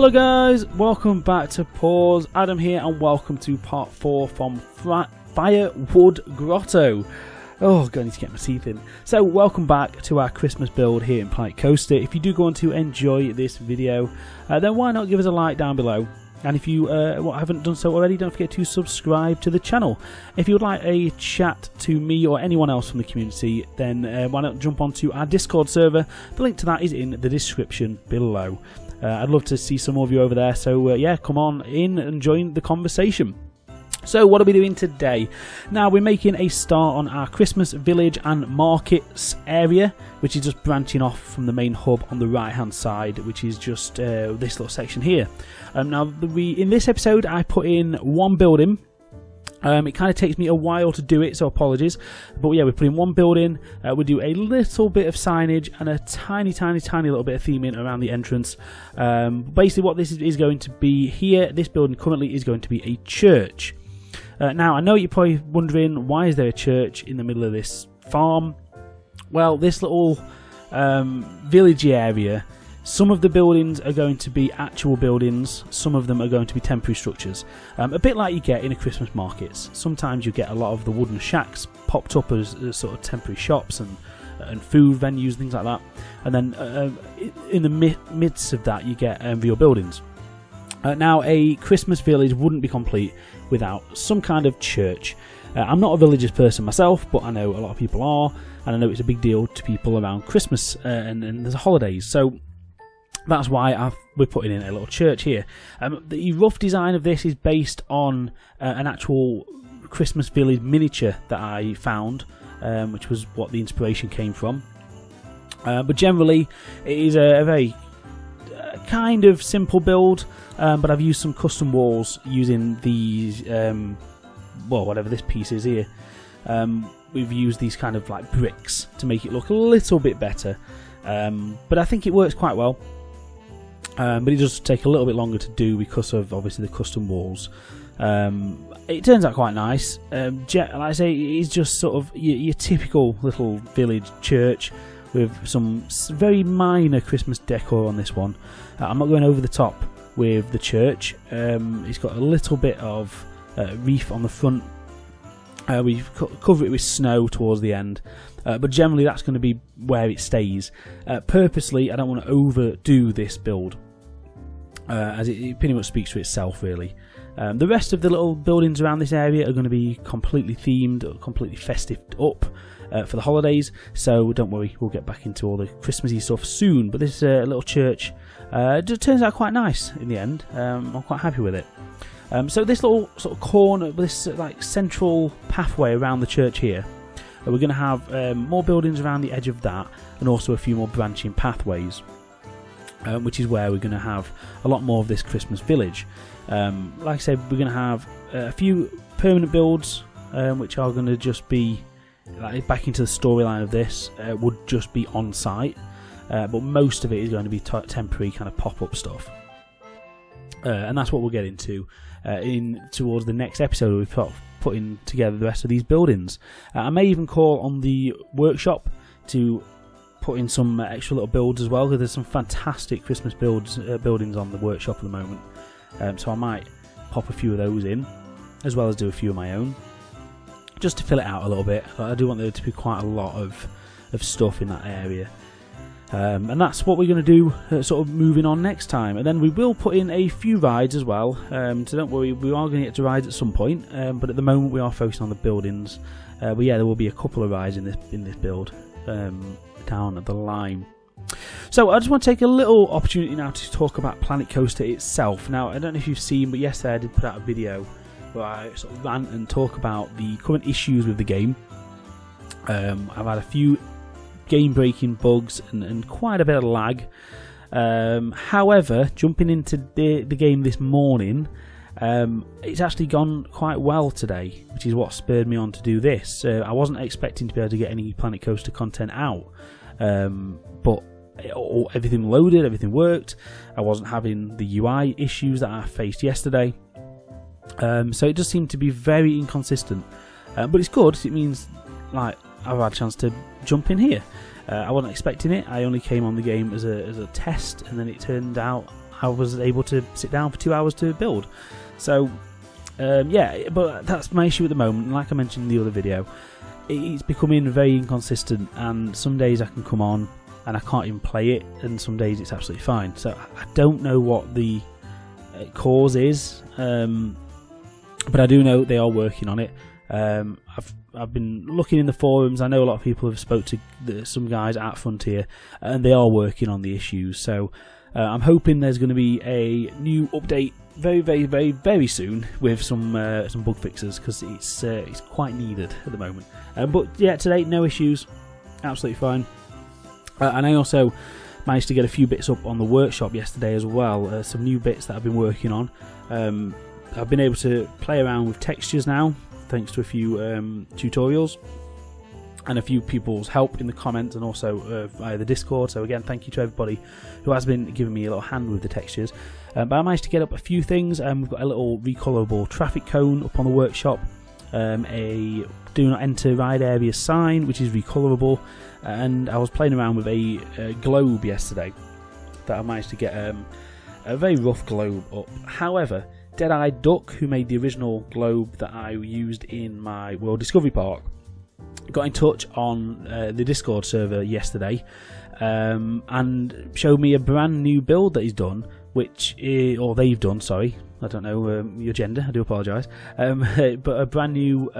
Hello guys, welcome back to Pause. Adam here and welcome to part 4 from Firewood Grotto. Oh god, I need to get my teeth in. So welcome back to our Christmas build here in Planet Coaster. If you do go on to enjoy this video, then why not give us a like down below. And if you haven't done so already, don't forget to subscribe to the channel. If you would like a chat to me or anyone else from the community, then why not jump onto our Discord server. The link to that is in the description below. I'd love to see some of you over there, so yeah, come on in and join the conversation. So what are we doing today? Now we're making a start on our Christmas village and markets area, which is just branching off from the main hub on the right hand side, which is just this little section here. Now in this episode I put in one building. It kind of takes me a while to do it, so apologies. But yeah, we're putting one building. We do a little bit of signage and a tiny little bit of theming around the entrance. Basically what this is going to be here, this building currently is going to be a church. Now I know you're probably wondering, why is there a church in the middle of this farm? Well, this little village area, some of the buildings are going to be actual buildings, some of them are going to be temporary structures. A bit like you get in a Christmas markets. Sometimes you get a lot of the wooden shacks popped up as sort of temporary shops and food venues, things like that. And then in the midst of that you get real buildings. Now a Christmas village wouldn't be complete without some kind of church. I'm not a religious person myself, but I know a lot of people are, and I know it's a big deal to people around Christmas and the holidays. So that's why we're putting in a little church here. The rough design of this is based on an actual Christmas village miniature that I found, which was what the inspiration came from. But generally, it is a very kind of simple build, but I've used some custom walls using these, well, whatever this piece is here. We've used these kind of like bricks to make it look a little bit better, but I think it works quite well. But it does take a little bit longer to do because of obviously the custom walls. It turns out quite nice. Like I say, it's just sort of your typical little village church with some very minor Christmas decor on this one. I'm not going over the top with the church. It's got a little bit of reef on the front. We've covered it with snow towards the end, but generally that's going to be where it stays. Purposely, I don't want to overdo this build, as it pretty much speaks for itself, really. The rest of the little buildings around this area are going to be completely themed, or completely festive up for the holidays, so don't worry, we'll get back into all the Christmassy stuff soon. But this little church just turns out quite nice in the end. I'm quite happy with it. So this little sort of corner, this like central pathway around the church here, we're going to have more buildings around the edge of that, and also a few more branching pathways, which is where we're going to have a lot more of this Christmas village. Like I said, we're going to have a few permanent builds, which are going to just be like, back into the storyline of this, would just be on site, but most of it is going to be temporary kind of pop-up stuff. And that's what we'll get into towards the next episode. We're putting together the rest of these buildings. I may even call on the workshop to put in some extra little builds as well, because there's some fantastic Christmas buildings on the workshop at the moment. So I might pop a few of those in, as well as do a few of my own, just to fill it out a little bit. I do want there to be quite a lot of stuff in that area. And that's what we're going to do sort of moving on next time. And then we will put in a few rides as well, so don't worry, we are going to get to rides at some point, but at the moment we are focusing on the buildings. But yeah, there will be a couple of rides in this build down at the line. So I just want to take a little opportunity now to talk about Planet Coaster itself. Now I don't know if you've seen, but yesterday I did put out a video where I sort of rant and talk about the current issues with the game. I've had a few game-breaking bugs and quite a bit of lag. However, jumping into the game this morning, it's actually gone quite well today, which is what spurred me on to do this. I wasn't expecting to be able to get any Planet Coaster content out, but everything loaded, everything worked. I wasn't having the UI issues that I faced yesterday, so it just seemed to be very inconsistent. But it's good. It means like I've had a chance to jump in here. I wasn't expecting it. I only came on the game as a test, and then it turned out I was able to sit down for 2 hours to build. So yeah, but that's my issue at the moment. Like I mentioned in the other video, it's becoming very inconsistent, and some days I can come on and I can't even play it, and some days it's absolutely fine. So I don't know what the cause is, but I do know they are working on it. I've been looking in the forums. I know a lot of people have spoke to some guys at Frontier, and they are working on the issues. So I'm hoping there's going to be a new update very soon with some bug fixes, because it's quite needed at the moment. But yeah, today no issues, absolutely fine. And I also managed to get a few bits up on the workshop yesterday as well. Some new bits that I've been working on. I've been able to play around with textures now, thanks to a few tutorials and a few people's help in the comments, and also via the Discord. So again, thank you to everybody who has been giving me a little hand with the textures. But I managed to get up a few things. We've got a little recolorable traffic cone up on the workshop, a do not enter ride area sign which is recolorable, and I was playing around with a globe yesterday that I managed to get a very rough globe up. However, Dead-Eyed Duck, who made the original globe that I used in my World Discovery Park, got in touch on the Discord server yesterday, and showed me a brand new build that he's done, or they've done, sorry, I don't know your gender, I do apologise, but a brand new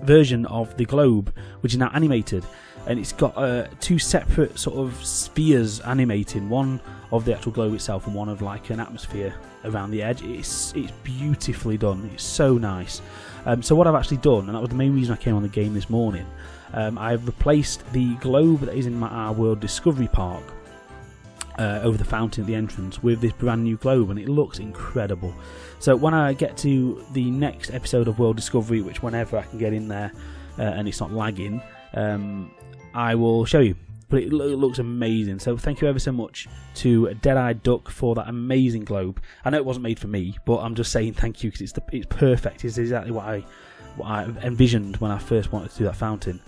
version of the globe, which is now animated, and it's got two separate sort of spheres animating, one of the actual globe itself and one of like an atmosphere around the edge. It's beautifully done, it's so nice. So what I've actually done, and that was the main reason I came on the game this morning, I've replaced the globe that is in our World Discovery Park over the fountain at the entrance with this brand new globe, and it looks incredible. So when I get to the next episode of World Discovery, which whenever I can get in there and it's not lagging, I will show you. But it looks amazing. So thank you ever so much to Dead-Eyed Duck for that amazing globe. I know it wasn't made for me, but I'm just saying thank you, because it's perfect. It's exactly what I envisioned when I first wanted to do that fountain.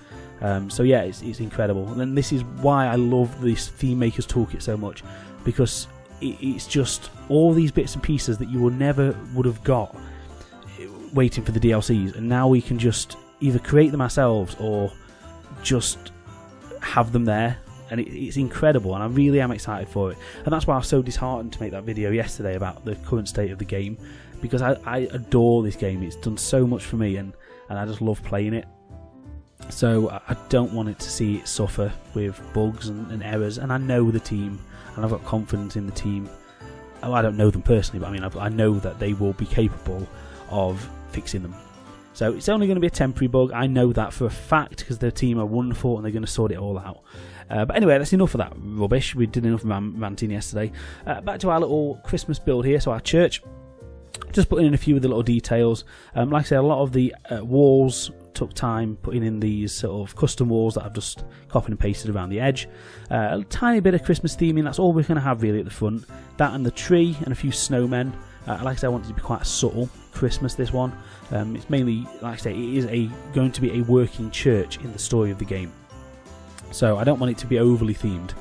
So yeah, it's incredible. And this is why I love this Theme Maker's Toolkit so much, because it's just all these bits and pieces that you would have got waiting for the DLCs, and now we can just either create them ourselves or just have them there, and it's incredible, and I really am excited for it. And that's why I was so disheartened to make that video yesterday about the current state of the game, because I adore this game. It's done so much for me, and I just love playing it. So I don't want it to see it suffer with bugs and errors, and I know the team, and I've got confidence in the team. Oh, I don't know them personally, but I mean, I know that they will be capable of fixing them. So it's only going to be a temporary bug, I know that for a fact, because their team are wonderful and they're going to sort it all out. But anyway, that's enough of that rubbish. We did enough ranting yesterday. Back to our little Christmas build here, so our church. Just putting in a few of the little details. Like I said, a lot of the walls took time putting in these sort of custom walls that I've just copied and pasted around the edge. A tiny bit of Christmas theming, that's all we're going to have really at the front. That and the tree and a few snowmen. Like I said, I wanted it to be quite subtle Christmas, this one. It's mainly, like I say, it is going to be a working church in the story of the game. So I don't want it to be overly themed.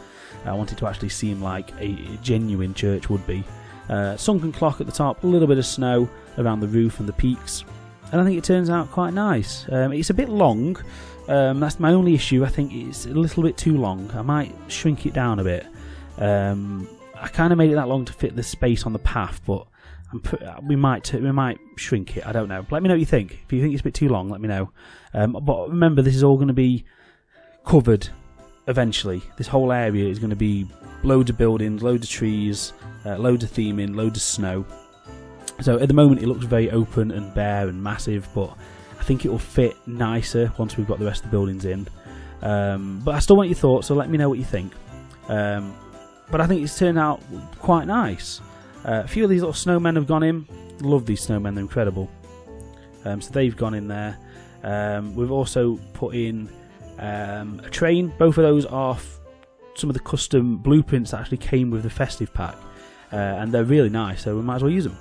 I want it to actually seem like a genuine church would be. Sunken clock at the top, a little bit of snow around the roof and the peaks, and I think it turns out quite nice. It's a bit long, that's my only issue. I think it's a little bit too long. I might shrink it down a bit. I kind of made it that long to fit the space on the path, but we might shrink it. I don't know. Let me know what you think. If you think it's a bit too long, let me know. But remember, this is all going to be covered eventually. This whole area is going to be loads of buildings, loads of trees, loads of theming, loads of snow. So at the moment it looks very open and bare and massive, but I think it will fit nicer once we've got the rest of the buildings in. But I still want your thoughts, so let me know what you think. But I think it's turned out quite nice. A few of these little snowmen have gone in. Love these snowmen, they're incredible. So they've gone in there. We've also put in a train. Both of those are some of the custom blueprints that actually came with the festive pack, and they're really nice, so we might as well use them.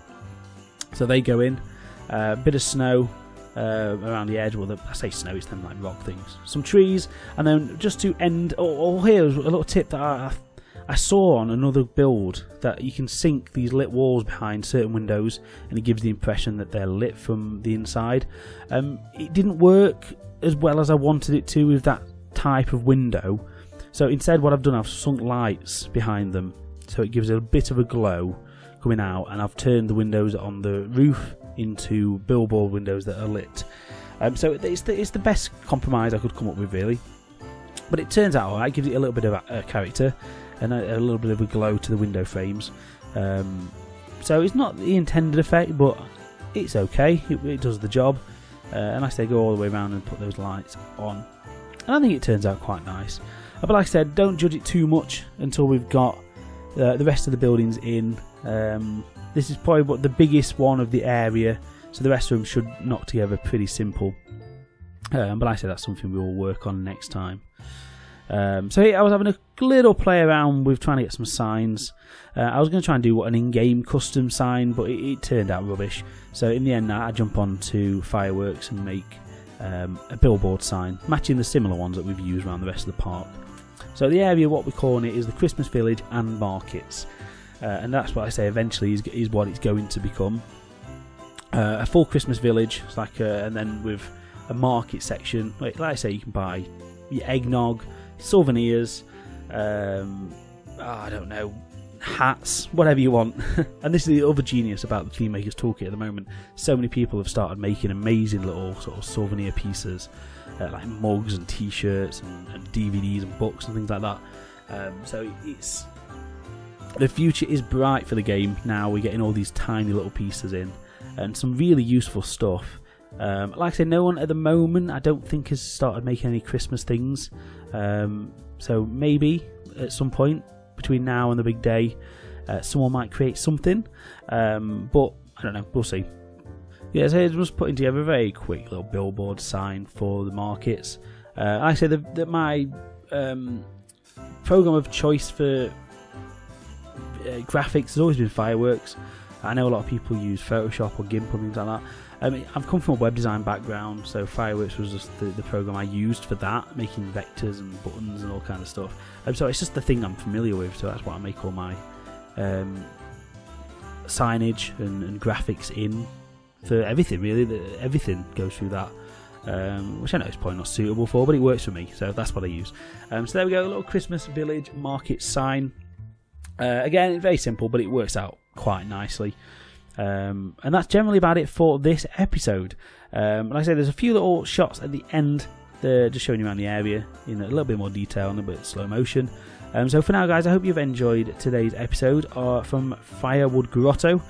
So they go in. A bit of snow around the edge. Well, I say snow, it's them like rock things. Some trees, and then just to end, here's a little tip that I saw on another build that you can sync these lit walls behind certain windows and it gives the impression that they're lit from the inside. It didn't work as well as I wanted it to with that type of window, so instead what I've done, I've sunk lights behind them so it gives it a bit of a glow coming out, and I've turned the windows on the roof into billboard windows that are lit. So it's the best compromise I could come up with, really. But it turns out alright, gives it a little bit of a character and a little bit of a glow to the window frames. So it's not the intended effect, but it's okay, it does the job. And like I say, go all the way around and put those lights on. And I think it turns out quite nice. But like I said, don't judge it too much until we've got the rest of the buildings in. This is probably the biggest one of the area, so the rest of them should knock together pretty simple. But like I said, that's something we will work on next time. So here I was having a little play around with trying to get some signs. I was going to try and do an in-game custom sign, but it turned out rubbish. So in the end, I jump on to Fireworks and make a billboard sign, matching the similar ones that we've used around the rest of the park. So the area, what we're calling it, is the Christmas Village and Markets. And that's what I say eventually is what it's going to become. A full Christmas Village, and then with a market section. Like I say, you can buy your eggnog, souvenirs, I don't know, hats, whatever you want. And this is the other genius about the Theme Makers Toolkit at the moment. So many people have started making amazing little sort of souvenir pieces, like mugs and t-shirts and DVDs and books and things like that. So the future is bright for the game now. We're getting all these tiny little pieces in and some really useful stuff. Like I say, no one at the moment, I don't think, has started making any Christmas things. So maybe at some point between now and the big day, someone might create something. But I don't know, we'll see. Yeah, so I was putting together a very quick little billboard sign for the markets. Like I say, that my program of choice for graphics has always been Fireworks. I know a lot of people use Photoshop or GIMP or things like that. I've come from a web design background, so Fireworks was just the program I used for that, making vectors and buttons and all kind of stuff. So it's just the thing I'm familiar with, so that's what I make all my signage and graphics in for everything, really. Everything goes through that, which I know is probably not suitable for, but it works for me, so that's what I use. So there we go, a little Christmas Village market sign. Again, it's very simple, but it works out quite nicely. And that's generally about it for this episode. Like I say, there's a few little shots at the end, just showing you around the area in a little bit more detail and a bit of slow motion. So for now, guys, I hope you've enjoyed today's episode from Firewood Grotto.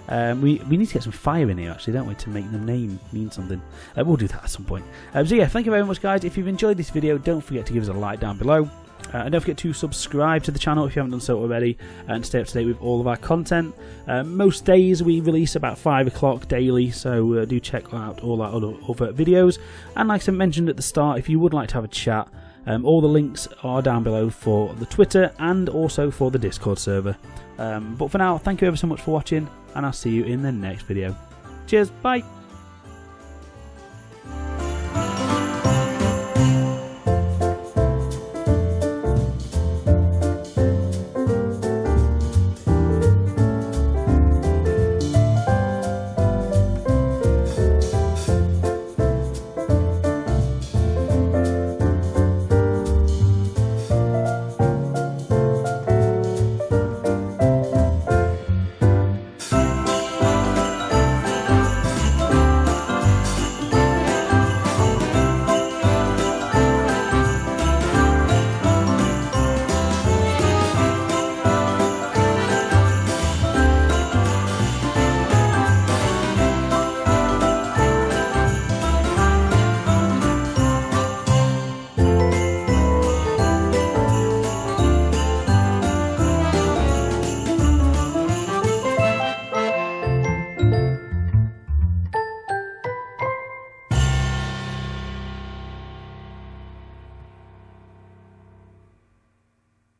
We need to get some fire in here, actually, don't we, to make the name mean something. We'll do that at some point. So yeah, thank you very much, guys. If you've enjoyed this video, don't forget to give us a like down below. And don't forget to subscribe to the channel if you haven't done so already, and stay up to date with all of our content. Most days we release about 5 o'clock daily, so do check out all our other videos. And like I mentioned at the start, if you would like to have a chat, all the links are down below for the Twitter and also for the Discord server. But for now, thank you ever so much for watching, and I'll see you in the next video. Cheers, bye!